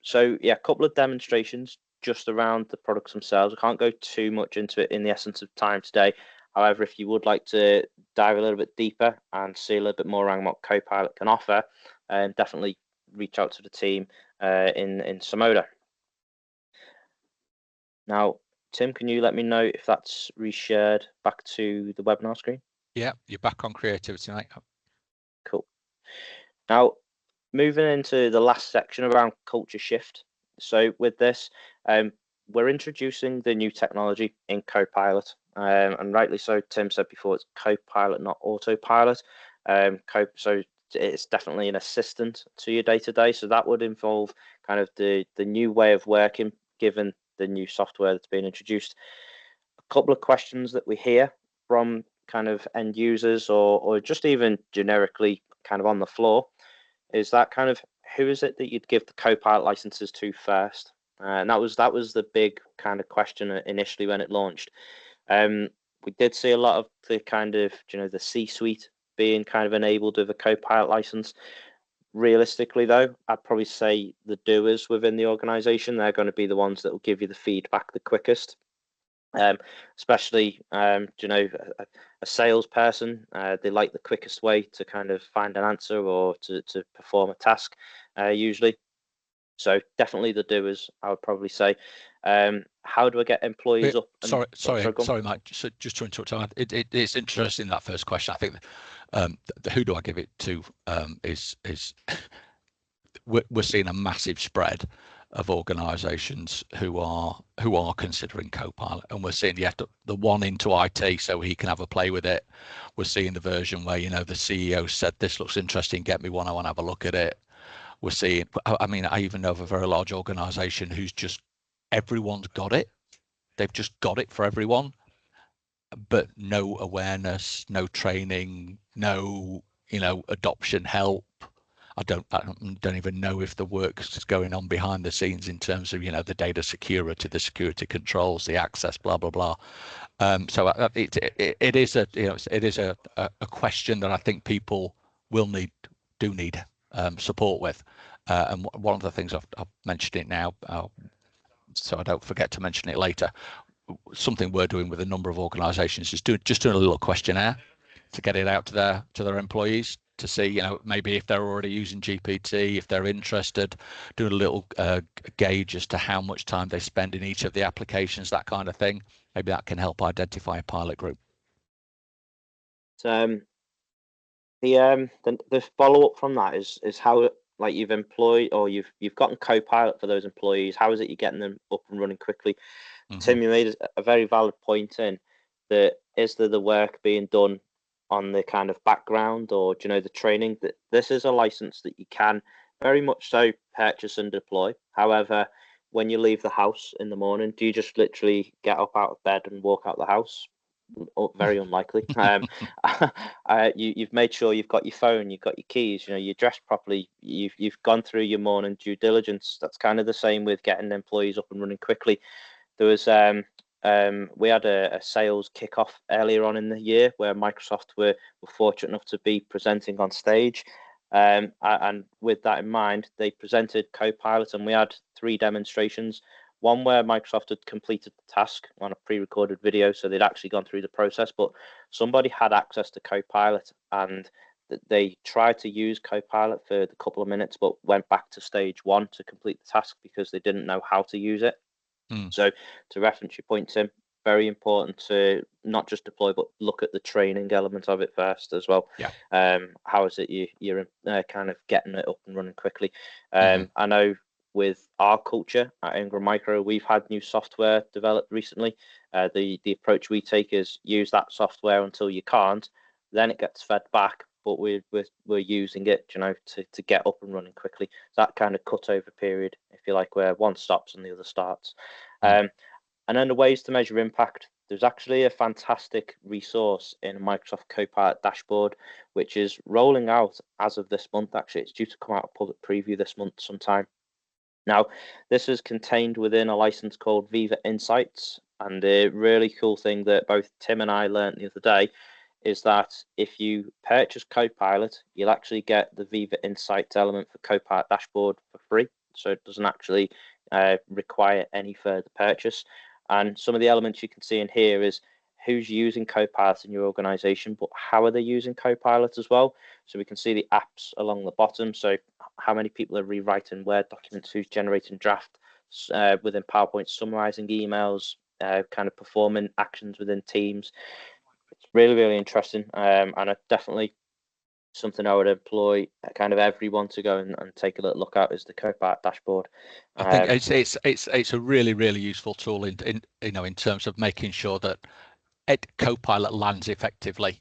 So yeah, a couple of demonstrations just around the products themselves. I can't go too much into it in the essence of time today. However, if you would like to dive a little bit deeper and see a little bit more around what Copilot can offer, definitely reach out to the team in Samoda. Now, Tim, can you let me know if that's reshared back to the webinar screen? Yeah, you're back on creativity, mate. Cool. Now, moving into the last section around culture shift. So with this, we're introducing the new technology in Copilot. And rightly so, Tim said before, it's Copilot, not autopilot. So it's definitely an assistant to your day-to-day. So that would involve kind of the new way of working, given the new software that's been introduced. A couple of questions that we hear from kind of end users or just even generically kind of on the floor is that kind of who is it that you'd give the Copilot licenses to first? And that was the big kind of question initially when it launched. We did see a lot of the kind of the C-suite being kind of enabled with a Copilot license. Realistically, though, I'd probably say the doers within the organization, they're going to be the ones that will give you the feedback the quickest. Especially a salesperson, they like the quickest way to kind of find an answer or to perform a task usually. So definitely the doers, I would probably say. How do I get employees up? Sorry, Mike. Just to interrupt, it's interesting, that first question. I think the who do I give it to is we're seeing a massive spread of organisations who are considering Copilot, and we're seeing the one into IT so he can have a play with it. We're seeing the version where the CEO said this looks interesting, get me one, I want to have a look at it. We're seeing, I even know of a very large organisation who's just everyone's got it. They've just got it for everyone, but no awareness, no training, no adoption help. I don't even know if the work is going on behind the scenes in terms of the data security, the security controls, the access, blah blah blah. So it is a question that I think people do need support with. And one of the things I've mentioned it now, so I don't forget to mention it later. Something we're doing with a number of organisations is doing a little questionnaire to get it out to their employees to see, maybe if they're already using GPT, if they're interested, doing a little gauge as to how much time they spend in each of the applications, that kind of thing. Maybe that can help identify a pilot group. The follow up from that is how, like, you've employed or you've gotten Copilot for those employees. How is it you're getting them up and running quickly? Mm-hmm. Tim, you made a very valid point in that. Is there the work being done on the kind of background or the training? That this is a license that you can very much so purchase and deploy. However, when you leave the house in the morning, do you just literally get up out of bed and walk out the house? Very unlikely. You've made sure you've got your phone, you've got your keys, you're dressed properly, you've gone through your morning due diligence. That's kind of the same with getting employees up and running quickly. There was we had a sales kickoff earlier on in the year where Microsoft were fortunate enough to be presenting on stage. And with that in mind, they presented Copilot, and we had 3 demonstrations. One where Microsoft had completed the task on a pre-recorded video, so they'd actually gone through the process, but somebody had access to Copilot and they tried to use Copilot for the couple of minutes, but went back to stage 1 to complete the task because they didn't know how to use it. So to reference your point, Tim, very important to not just deploy, but look at the training element of it first as well. Yeah. How is it you're kind of getting it up and running quickly? I know with our culture at Ingram Micro, we've had new software developed recently. The approach we take is use that software until you can't, then it gets fed back, but we're using it, to get up and running quickly. That kind of cutover period, if you like, where one stops and the other starts. And then the ways to measure impact. There's actually a fantastic resource in Microsoft Copilot dashboard, which is rolling out as of this month. Actually, it's due to come out of public preview this month sometime. Now, this is contained within a license called Viva Insights. And the really cool thing that both Tim and I learned the other day is that if you purchase Copilot, you'll actually get the Viva Insights element for Copilot dashboard for free. So it doesn't actually require any further purchase. And some of the elements you can see in here is who's using Copilot in your organization, but how are they using Copilot as well? So we can see the apps along the bottom. So how many people are rewriting Word documents, who's generating draft within PowerPoint, summarizing emails, kind of performing actions within Teams. It's really, really interesting. And definitely something I would employ kind of everyone to go and take a little look at is the Copilot dashboard. I think it's a really, really useful tool in terms of making sure that Copilot lands effectively,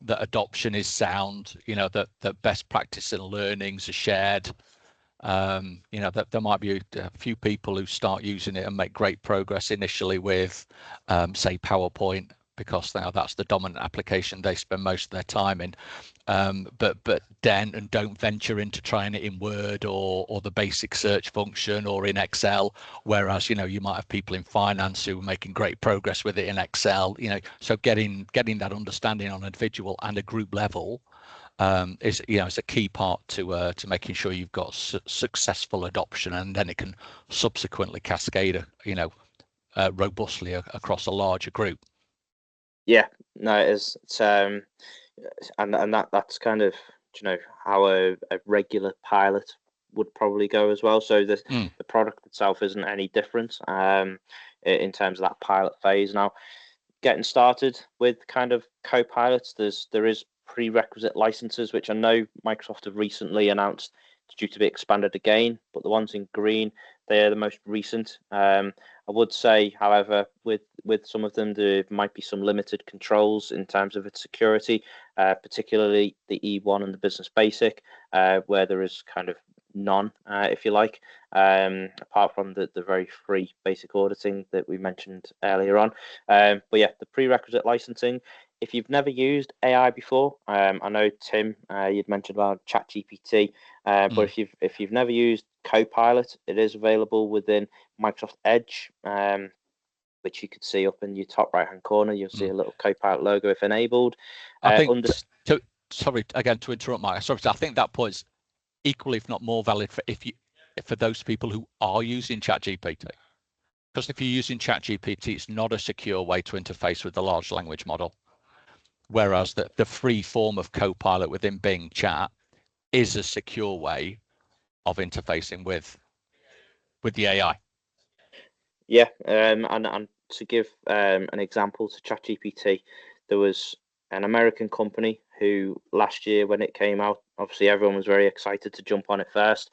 that adoption is sound, that best practice and learnings are shared. That there might be a few people who start using it and make great progress initially with, say, PowerPoint, because that's the dominant application they spend most of their time in. But then don't venture into trying it in Word or the basic search function or in Excel. Whereas you might have people in finance who are making great progress with it in Excel. So getting that understanding on an individual and a group level is a key part to making sure you've got successful adoption, and then it can subsequently cascade robustly across a larger group. Yeah, no, it is. It's and that's kind of how a regular pilot would probably go as well. So the product itself isn't any different in terms of that pilot phase. Now, getting started with kind of Copilots, there is prerequisite licenses, which I know Microsoft have recently announced it's due to be expanded again, but the ones in green, they're the most recent. I would say, however, with some of them, there might be some limited controls in terms of its security, particularly the E1 and the Business Basic, where there is kind of none, if you like, apart from the very free basic auditing that we mentioned earlier on. But yeah, the prerequisite licensing. If you've never used AI before, I know Tim, you'd mentioned about ChatGPT, but if you've never used Copilot, it is available within Microsoft Edge, which you could see up in your top right hand corner. You'll see a little Copilot logo if enabled. I think sorry again to interrupt, Mike. Sorry, I think that point's equally, if not more, valid for those people who are using ChatGPT. Because if you're using ChatGPT, it's not a secure way to interface with the large language model. Whereas the free form of Copilot within Bing Chat is a secure way of interfacing with the AI. Yeah, and to give an example to ChatGPT, there was an American company who last year when it came out, obviously everyone was very excited to jump on it first.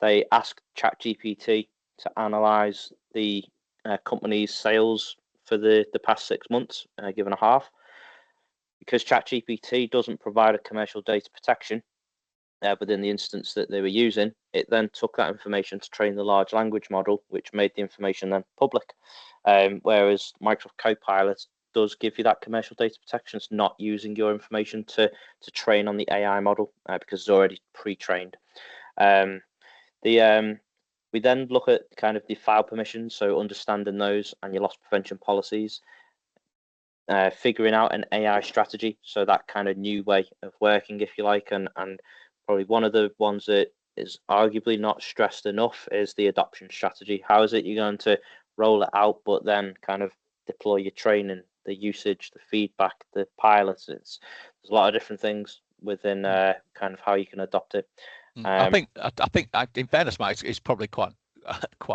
They asked ChatGPT to analyze the company's sales for the past 6 months, given a half. Because ChatGPT doesn't provide a commercial data protection within the instance that they were using, it then took that information to train the large language model, which made the information then public. Whereas Microsoft Copilot does give you that commercial data protection. It's not using your information to train on the AI model because it's already pre-trained. We then look at kind of the file permissions, so understanding those and your loss prevention policies. Figuring out an AI strategy, so that kind of new way of working, if you like, and probably one of the ones that is arguably not stressed enough is the adoption strategy. How is it you're going to roll it out, but then kind of deploy your training, the usage, the feedback, the pilots? There's a lot of different things within kind of how you can adopt it. I think in fairness, Mike, it's probably quite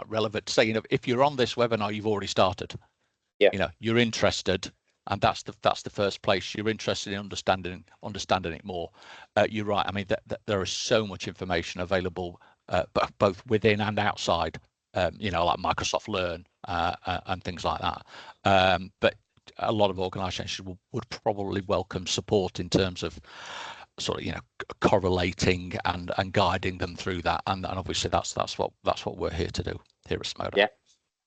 relevant to say, if you're on this webinar, you've already started. Yeah. You're interested. And that's the first place. You're interested in understanding it more. You're right. I mean, there is so much information available, both within and outside. Like Microsoft Learn and things like that. But a lot of organisations would probably welcome support in terms of sort of correlating and guiding them through that. And obviously that's what we're here to do here at Smoda.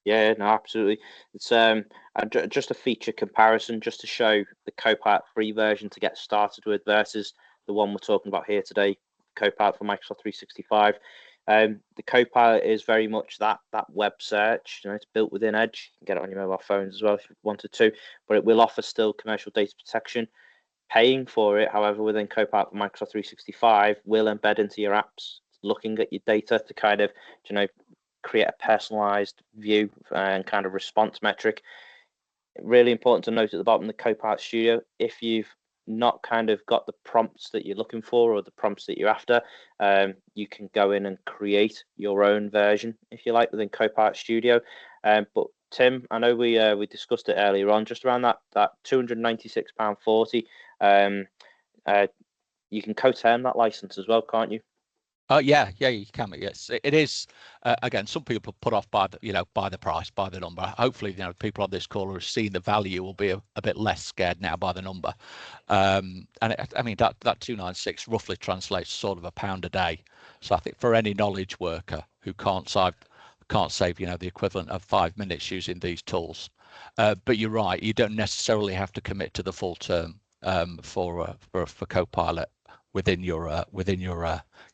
Yeah, no, absolutely. It's just a feature comparison, just to show the Copilot free version to get started with versus the one we're talking about here today, Copilot for Microsoft 365. The Copilot is very much that web search. It's built within Edge. You can get it on your mobile phones as well if you wanted to, but it will offer still commercial data protection. paying for it, however, within Copilot for Microsoft 365 will embed into your apps, looking at your data to kind of, create a personalized view and kind of response metric. Really important to note at the bottom, the Copilot Studio, if you've not kind of got the prompts that you're looking for or the prompts that you're after, you can go in and create your own version, if you like, within Copilot Studio. But Tim, I know we discussed it earlier on, just around that £296.40. You can co-term that license as well, can't you? Yeah, you can. Yes, it is. Again, some people put off by the price, by the number. Hopefully, people on this call who have seen the value will be a bit less scared now by the number. And I mean that 296 roughly translates sort of £1 a day. So I think for any knowledge worker who can't save the equivalent of 5 minutes using these tools, but you're right, you don't necessarily have to commit to the full term for Copilot within your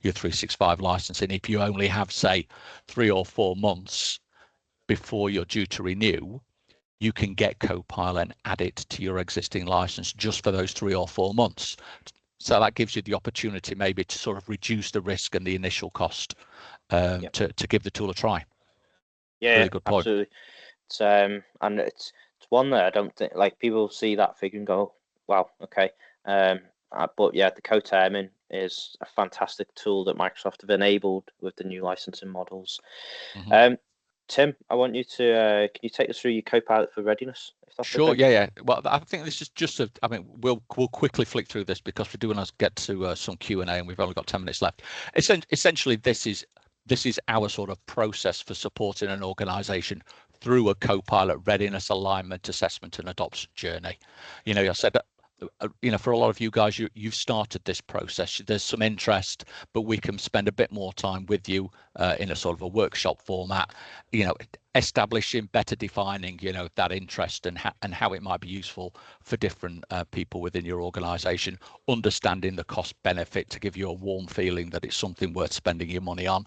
365 licensing. If you only have, say, 3 or 4 months before you're due to renew, you can get Copilot and add it to your existing license just for those 3 or 4 months. So that gives you the opportunity maybe to sort of reduce the risk and the initial cost to give the tool a try. Yeah, really good point. Absolutely. It's and it's one that I don't think, like, people see that figure and go, wow, okay. But yeah, the co-terming is a fantastic tool that Microsoft have enabled with the new licensing models. Tim, I want you to can you take us through your Copilot for readiness, if that's Sure. okay? Yeah. Well, I think this is just we'll quickly flick through this because we do want to get to some Q&A and we've only got 10 minutes left. Essentially, this is our sort of process for supporting an organization through a Copilot readiness, alignment, assessment, and adoption journey. I said that, for a lot of you guys, you've started this process. There's some interest, but we can spend a bit more time with you in a sort of a workshop format, establishing, better defining, that interest and how it might be useful for different people within your organization, understanding the cost benefit to give you a warm feeling that it's something worth spending your money on.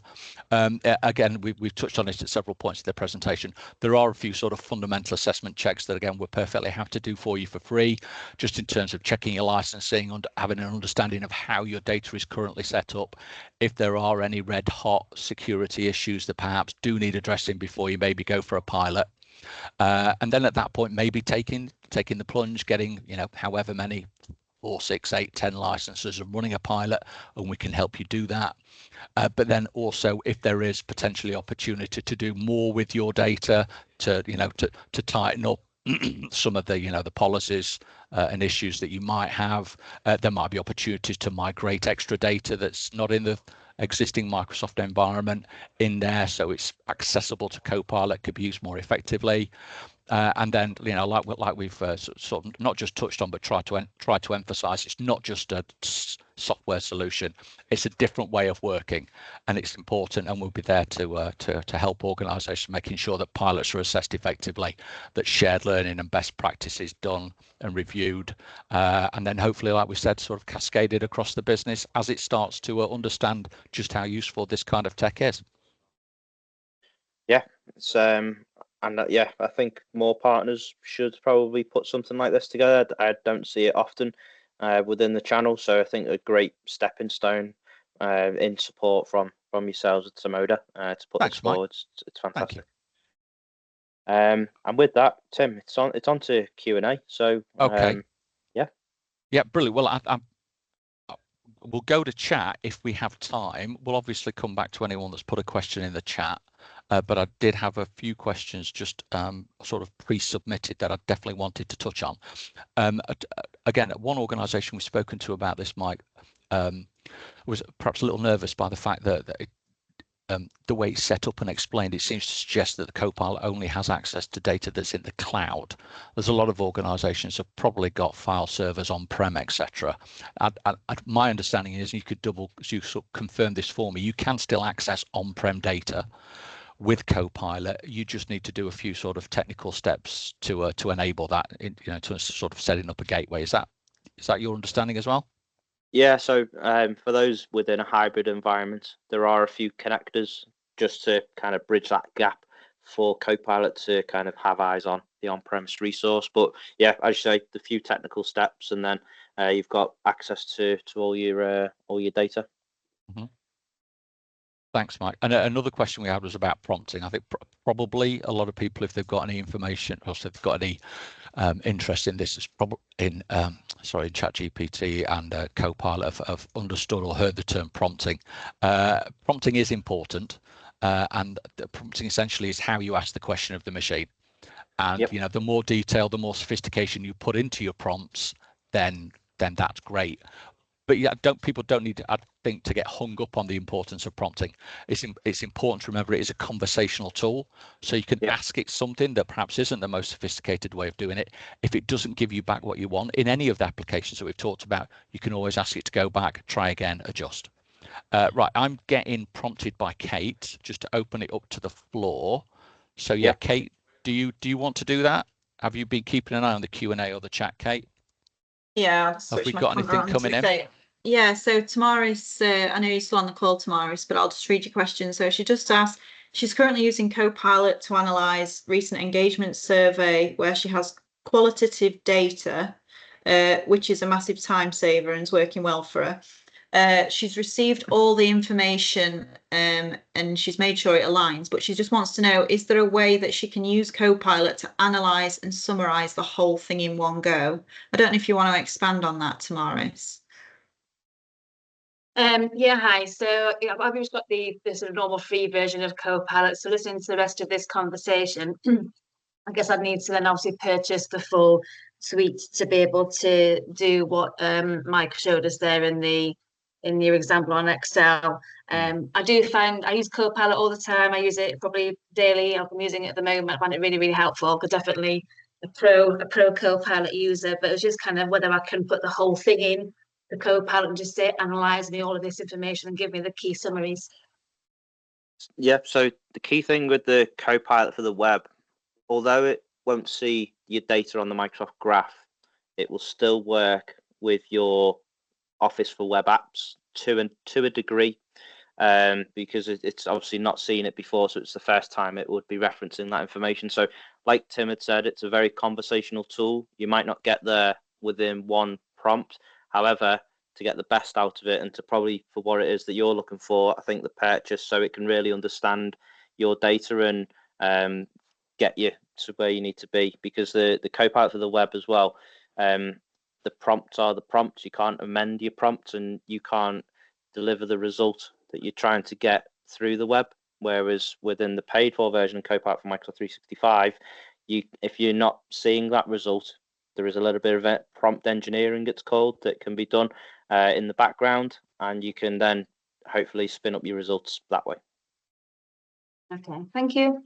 Again, we've touched on this at several points of the presentation. There are a few sort of fundamental assessment checks that, again, we're perfectly happy to do for you for free, just in terms of checking your licensing and having an understanding of how your data is currently set up. If there are any red hot security issues that perhaps do need addressing before you maybe go for a pilot. And then at that point, maybe taking the plunge, getting, however many 4, 6, 8, 10 licenses and running a pilot, and we can help you do that. But then also, if there is potentially opportunity to do more with your data, to tighten up some of the policies and issues that you might have, there might be opportunities to migrate extra data that's not in the existing Microsoft environment in there, so it's accessible to Copilot, could be used more effectively. And then, like we've sort of not just touched on, but try to emphasize, it's not just a software solution; it's a different way of working, and it's important. And we'll be there to help organisations making sure that pilots are assessed effectively, that shared learning and best practice is done and reviewed, and then hopefully, like we said, sort of cascaded across the business as it starts to understand just how useful this kind of tech is. Yeah, it's I think more partners should probably put something like this together. I don't see it often within the channel, so I think a great stepping stone in support from yourselves at Samoda to put this forward. It's fantastic. And with that, Tim, it's on to Q&A. So okay, yeah, brilliant. Well, we'll go to chat if we have time. We'll obviously come back to anyone that's put a question in the chat. But I did have a few questions just sort of pre-submitted that I definitely wanted to touch on. Again, one organisation we've spoken to about this, Mike, was perhaps a little nervous by the fact that the way it's set up and explained, it seems to suggest that the Copilot only has access to data that's in the cloud. There's a lot of organisations have probably got file servers on-prem, etc. My understanding is, you could confirm this for me, you can still access on-prem data with Copilot. You just need to do a few sort of technical steps to enable that, to sort of setting up a gateway. Is that your understanding as well? Yeah, so for those within a hybrid environment, there are a few connectors just to kind of bridge that gap for Copilot to kind of have eyes on the on-premise resource. But yeah, as you say, the few technical steps, and then you've got access to all your data. Mm-hmm. Thanks, Mike. And another question we had was about prompting. I think probably a lot of people, if they've got any information or if they've got any interest in this, is probably in ChatGPT and Copilot have understood or heard the term prompting. Prompting is important, and the prompting essentially is how you ask the question of the machine. And Yep. the more detail, the more sophistication you put into your prompts, then that's great. But yeah, people don't need, I think, to get hung up on the importance of prompting. It's important to remember it is a conversational tool, so you can ask it something that perhaps isn't the most sophisticated way of doing it. If it doesn't give you back what you want in any of the applications that we've talked about, you can always ask it to go back, try again, adjust. Right, I'm getting prompted by Kate just to open it up to the floor. So yeah, Kate, do you want to do that? Have you been keeping an eye on the Q&A or the chat, Kate? Yeah, have we got anything coming in? Yeah, so Tamaris, I know you're still on the call, Tamaris, but I'll just read your question. So she just asked, she's currently using Copilot to analyze recent engagement survey where she has qualitative data, which is a massive time saver and is working well for her. She's received all the information and she's made sure it aligns, but she just wants to know, is there a way that she can use Copilot to analyze and summarize the whole thing in one go? I don't know if you want to expand on that, Tamaris. Yeah, hi. So I've just got the sort of normal free version of Copilot. So listening to the rest of this conversation, I guess I'd need to then obviously purchase the full suite to be able to do what Mike showed us there in your example on Excel. I do find I use Copilot all the time. I use it probably daily. I'm using it at the moment. I find it really, really helpful. Because definitely a pro Copilot user, but it's just kind of whether I can put the whole thing in the Copilot and just say, analyze me all of this information and give me the key summaries. Yeah, so the key thing with the Copilot for the web, although it won't see your data on the Microsoft Graph, it will still work with your Office for web apps to a degree, because it's obviously not seen it before, so it's the first time it would be referencing that information. So like Tim had said, it's a very conversational tool. You might not get there within one prompt. However, to get the best out of it and to probably for what it is that you're looking for, I think the purchase so it can really understand your data and get you to where you need to be, because the Copilot for the web as well, the prompts are the prompts. You can't amend your prompts and you can't deliver the result that you're trying to get through the web. Whereas within the paid for version of Copilot for Microsoft 365, if you're not seeing that result, there is a little bit of prompt engineering, it's called, that can be done in the background, and you can then hopefully spin up your results that way. Okay, thank you.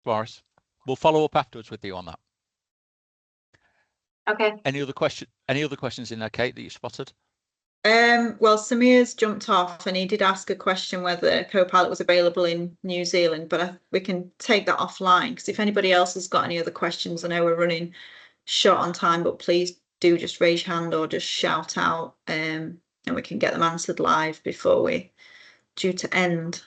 Boris, we'll follow up afterwards with you on that. Okay. Any other questions in there, Kate, that you spotted? Well, Samir's jumped off and he did ask a question whether Copilot was available in New Zealand, but we can take that offline, because if anybody else has got any other questions, I know we're running short on time, but please do just raise your hand or just shout out, and we can get them answered live before we're due to end.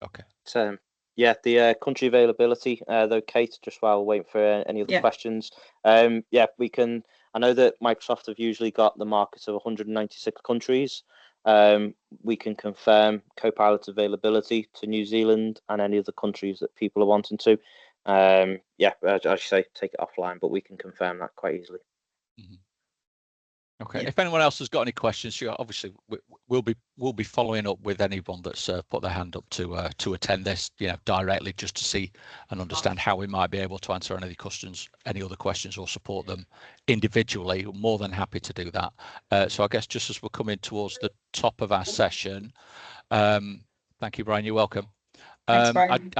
Okay. So yeah, the country availability, though, Kate, just while we're waiting for any other questions. Yeah, we can. I know that Microsoft have usually got the market of 196 countries. We can confirm Copilot availability to New Zealand and any other countries that people are wanting to. Yeah, as you say, take it offline, but we can confirm that quite easily. Mm-hmm. Okay. If anyone else has got any questions, obviously we'll be following up with anyone that's put their hand up to attend this, directly, just to see and understand how we might be able to answer any other questions or support them individually. We're more than happy to do that. So I guess just as we're coming towards the top of our session, thank you, Brian. You're welcome. Thanks, Brian.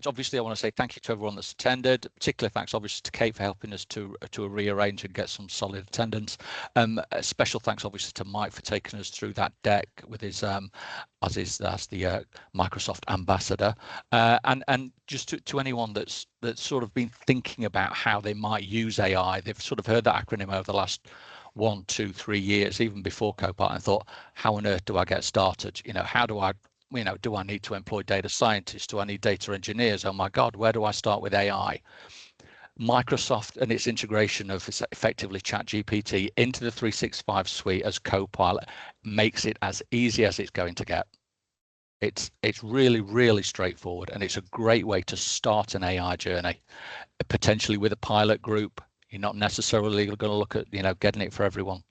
Obviously, I want to say thank you to everyone that's attended. Particular thanks, obviously, to Kate for helping us to rearrange and get some solid attendance. A special thanks, obviously, to Mike for taking us through that deck with his as the Microsoft ambassador, and just to anyone that's sort of been thinking about how they might use AI. They've sort of heard that acronym over the last 1, 2, 3 years, even before Copilot, and thought, how on earth do I get started? How do I you know, do I need to employ data scientists? Do I need data engineers? Oh my God, where do I start with AI? Microsoft and its integration of effectively ChatGPT into the 365 suite as Copilot makes it as easy as it's going to get. It's really, really straightforward, and it's a great way to start an AI journey, potentially with a pilot group. You're not necessarily going to look at, you know, getting it for everyone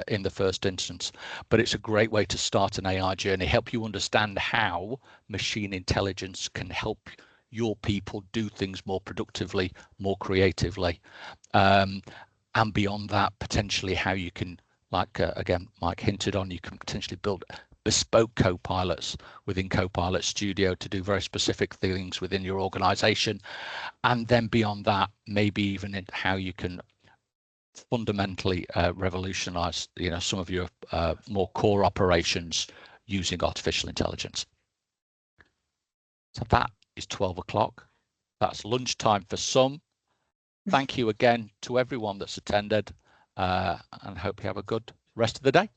in the first instance, but it's a great way to start an AI journey, help you understand how machine intelligence can help your people do things more productively, more creatively, and beyond that, potentially how you can, like again, Mike hinted on, you can potentially build bespoke co-pilots within Copilot Studio to do very specific things within your organization. And then beyond that, maybe even in how you can fundamentally revolutionize, you know, some of your more core operations using artificial intelligence. So that is 12 o'clock. That's lunchtime for some. Thank you again to everyone that's attended, and hope you have a good rest of the day.